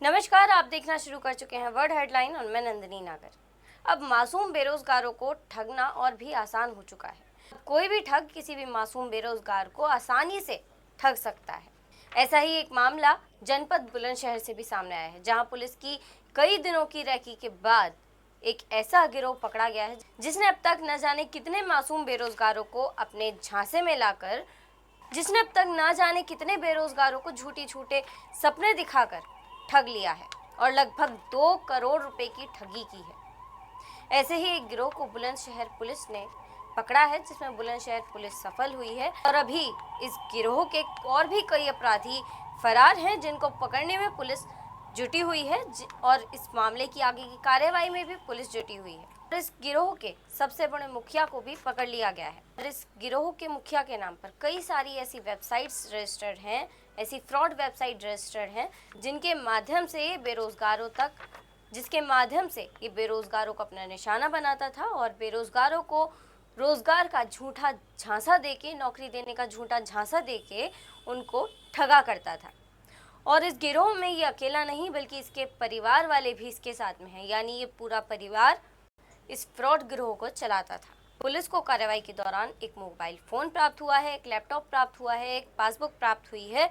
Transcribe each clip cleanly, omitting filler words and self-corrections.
नमस्कार, आप देखना शुरू कर चुके हैं वर्ड हेडलाइन और मैं नंदिनी नागर। अब मासूम बेरोजगारों को ठगना और भी आसान हो चुका है। कोई भी ठग किसी भी मासूम बेरोजगार को आसानी से ठग सकता है। ऐसा ही एक मामला जनपद बुलंदशहर से भी सामने आया है, जहां पुलिस की कई दिनों की रेकी के बाद एक ऐसा गिरोह पकड़ा गया है जिसने अब तक न जाने कितने मासूम बेरोजगारों को अपने झांसे में लाकर झूठी छूटे सपने दिखाकर ठग लिया है और लगभग 2 करोड़ रुपए की ठगी की है। ऐसे ही एक गिरोह को बुलंदशहर पुलिस ने पकड़ा है, जिसमें बुलंदशहर पुलिस सफल हुई है और अभी इस गिरोह के और भी कई अपराधी फरार हैं, जिनको पकड़ने में पुलिस जुटी हुई है और इस मामले की आगे की कार्यवाही में भी पुलिस जुटी हुई है। और इस गिरोह के सबसे बड़े मुखिया को भी पकड़ लिया गया है और इस गिरोह के मुखिया के नाम पर कई सारी ऐसी वेबसाइट्स रजिस्टर्ड हैं, ऐसी फ्रॉड वेबसाइट रजिस्टर्ड हैं, जिसके माध्यम से ये बेरोजगारों को अपना निशाना बनाता था और बेरोजगारों को रोजगार का झूठा झांसा देके, नौकरी देने का झूठा झांसा देके उनको ठगा करता था। और इस गिरोह में ये अकेला नहीं बल्कि इसके परिवार वाले भी इसके साथ में हैं, यानी ये पूरा परिवार इस फ्रॉड गिरोह को चलाता था। पुलिस को कार्रवाई के दौरान एक मोबाइल फोन प्राप्त हुआ है, एक लैपटॉप प्राप्त हुआ है, एक पासबुक प्राप्त हुई है,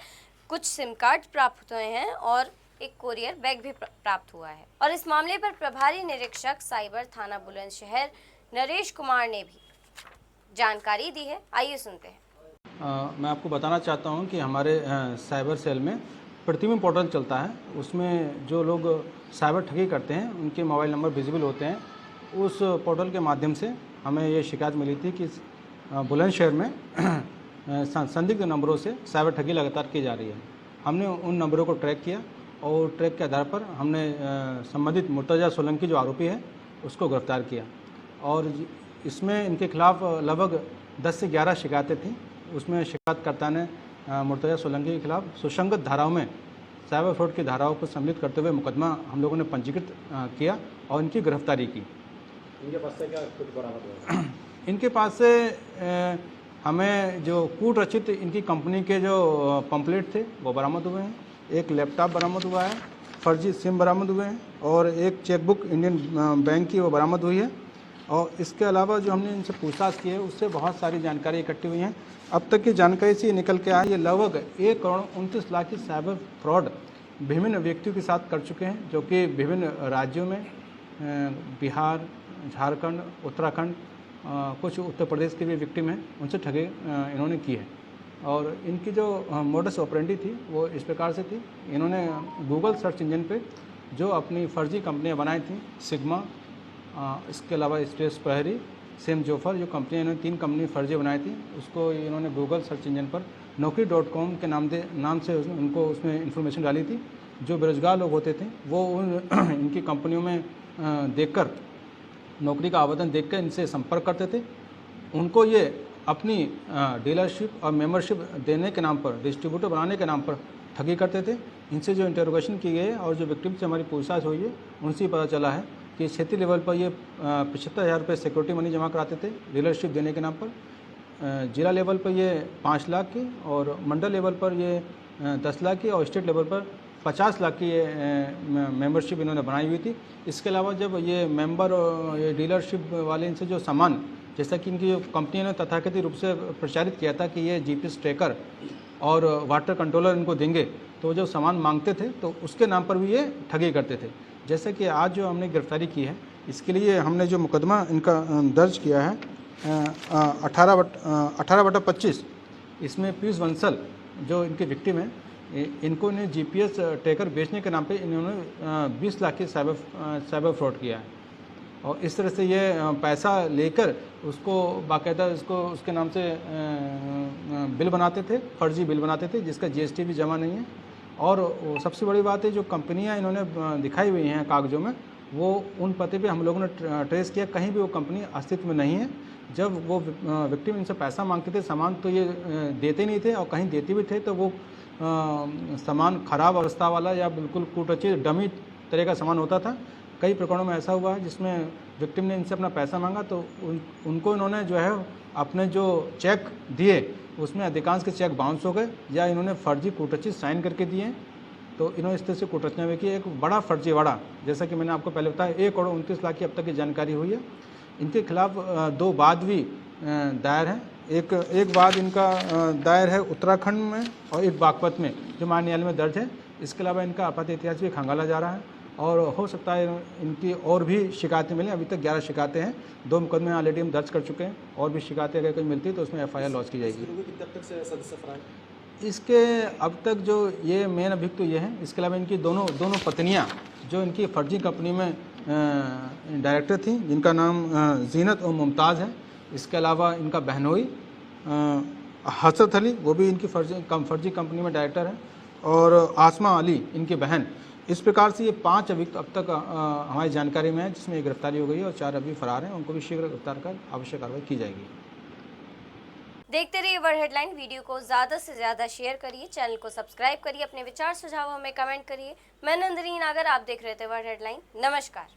कुछ सिम कार्ड प्राप्त हुए हैं और एक कोरियर बैग भी प्राप्त हुआ है। और इस मामले पर प्रभारी निरीक्षक साइबर थाना बुलंदशहर नरेश कुमार ने भी जानकारी दी है। आइए सुनते हैं। मैं आपको बताना चाहता हूं कि हमारे साइबर सेल में प्रतिबिंब पोर्टल चलता है। उसमें जो लोग साइबर ठगी करते हैं उनके मोबाइल नंबर विजिबल होते हैं। उस पोर्टल के माध्यम से हमें ये शिकायत मिली थी कि बुलंदशहर में संदिग्ध नंबरों से साइबर ठगी लगातार की जा रही है। हमने उन नंबरों को ट्रैक किया और ट्रैक के आधार पर हमने संबंधित मुर्तजा सोलंकी जो आरोपी है उसको गिरफ्तार किया और इसमें इनके खिलाफ लगभग 10 से 11 शिकायतें थीं। उसमें शिकायतकर्ता ने मुर्तजा सोलंकी के खिलाफ सुसंगत धाराओं में साइबर फ्रॉड की धाराओं को सम्मिलित करते हुए मुकदमा हम लोगों ने पंजीकृत किया और इनकी गिरफ्तारी की। इनके पास से क्या कुछ बरामद हुआ? इनके पास से हमें जो कूट रचित इनकी कंपनी के जो पंपलेट थे वो बरामद हुए हैं, एक लैपटॉप बरामद हुआ है, फर्जी सिम बरामद हुए हैं और एक चेकबुक इंडियन बैंक की वो बरामद हुई है। और इसके अलावा जो हमने इनसे पूछताछ की है उससे बहुत सारी जानकारी इकट्ठी हुई हैं। अब तक की जानकारी से निकल के आया ये लगभग 1 करोड़ 29 लाख की साइबर फ्रॉड विभिन्न व्यक्तियों के साथ कर चुके हैं, जो कि विभिन्न राज्यों में बिहार, झारखंड, उत्तराखंड, कुछ उत्तर प्रदेश के भी विक्टिम हैं, उनसे ठगी इन्होंने की है। और इनकी जो मोडस ऑपरेंडी थी वो इस प्रकार से थी। इन्होंने गूगल सर्च इंजन पे जो अपनी फर्जी कंपनियां बनाई थी, सिग्मा, इसके अलावा स्टेस प्रहरी, सेम जोफर, जो कंपनियाँ इन्होंने 3 कंपनी फर्जी बनाई थी, उसको इन्होंने गूगल सर्च इंजन पर नौकरी.com के नाम से उनको उसमें इन्फॉर्मेशन डाली थी। जो बेरोजगार लोग होते थे वो इनकी कंपनियों में देखकर नौकरी का आवेदन देखकर इनसे संपर्क करते थे। उनको ये अपनी डीलरशिप और मेंबरशिप देने के नाम पर, डिस्ट्रीब्यूटर बनाने के नाम पर ठगी करते थे। इनसे जो इंटरोगेशन की गई है और जो विक्टिम से हमारी पूछताछ हुई है उनसे पता चला है कि क्षेत्रीय लेवल पर ये 75,000 रुपये सिक्योरिटी मनी जमा कराते थे डीलरशिप देने के नाम पर। जिला लेवल पर ये 5 लाख की और मंडल लेवल पर ये 10 लाख की और स्टेट लेवल पर 50 लाख की ये मेंबरशिप इन्होंने बनाई हुई थी। इसके अलावा जब ये मेंबर ये डीलरशिप वाले इनसे जो सामान, जैसा कि इनकी कंपनी ने तथाकथित रूप से प्रचारित किया था कि ये जीपीएस ट्रैकर और वाटर कंट्रोलर इनको देंगे, तो जो सामान मांगते थे तो उसके नाम पर भी ये ठगी करते थे। जैसे कि आज जो हमने गिरफ्तारी की है, इसके लिए हमने जो मुकदमा इनका दर्ज किया है 18/25, इसमें पीयूष बंसल जो इनके विक्टिम हैं, इनको ने जीपीएस ट्रैकर बेचने के नाम पे इन्होंने 20 लाख की साइबर फ्रॉड किया है। और इस तरह से ये पैसा लेकर उसको बाकायदा उसके नाम से बिल बनाते थे, फर्जी बिल बनाते थे, जिसका जीएसटी भी जमा नहीं है। और सबसे बड़ी बात है, जो कंपनियां इन्होंने दिखाई हुई हैं कागजों में, वो उन पते पे हम लोगों ने ट्रेस किया, कहीं भी वो कंपनी अस्तित्व में नहीं है। जब वो विक्टिम इनसे पैसा मांगते थे सामान, तो ये देते नहीं थे, और कहीं देते भी थे तो वो सामान ख़राब अवस्था वाला या बिल्कुल कूटरचित डमी तरह का सामान होता था। कई प्रकरणों में ऐसा हुआ है जिसमें विक्टिम ने इनसे अपना पैसा मांगा तो उनको इन्होंने जो है अपने जो चेक दिए उसमें अधिकांश के चेक बाउंस हो गए, या इन्होंने फर्जी कूटरचित साइन करके दिए, तो इन्होंने इस तरह से कूट रचना भी की। एक बड़ा फर्जीवाड़ा, जैसा कि मैंने आपको पहले बताया, 1,29,00,000 की अब तक की जानकारी हुई है। इनके खिलाफ 2 वाद भी दायर हैं। एक वाद इनका दायर है उत्तराखंड में और एक बागपत में, जो मान्य न्यायालय में दर्ज है। इसके अलावा इनका आपराधिक इतिहास भी खंगाला जा रहा है और हो सकता है इनकी और भी शिकायतें मिलें। अभी तक 11 शिकायतें हैं, 2 मुकदमे ऑलरेडी हम दर्ज कर चुके हैं, और भी शिकायतें अगर कोई मिलती है तो उसमें FIR लॉन्च की जाएगी। इसके अब तक जो ये मेन अभियुक्त तो ये हैं। इसके अलावा इनकी दोनों पत्नियां जो इनकी फर्जी कंपनी में डायरेक्टर थी, जिनका नाम जीनत और मुमताज़ है। इसके अलावा इनका बहनोई हसरत अली, वो भी इनकी फर्जी कंपनी में डायरेक्टर है, और आसमा अली इनकी बहन। इस प्रकार से ये 5 अभियुक्त अब तक हमारी जानकारी में है, जिसमें एक गिरफ्तारी हो गई है और 4 अभी फरार हैं। उनको भी शीघ्र गिरफ्तार कर आवश्यक कार्रवाई की जाएगी। देखते रहिए वर्ल्ड हेडलाइन। वीडियो को ज़्यादा से ज़्यादा शेयर करिए, चैनल को सब्सक्राइब करिए, अपने विचार सुझाव हमें कमेंट करिए। मैं नंदिनी नागर, आप देख रहे थे वर्ल्ड हेडलाइन। नमस्कार।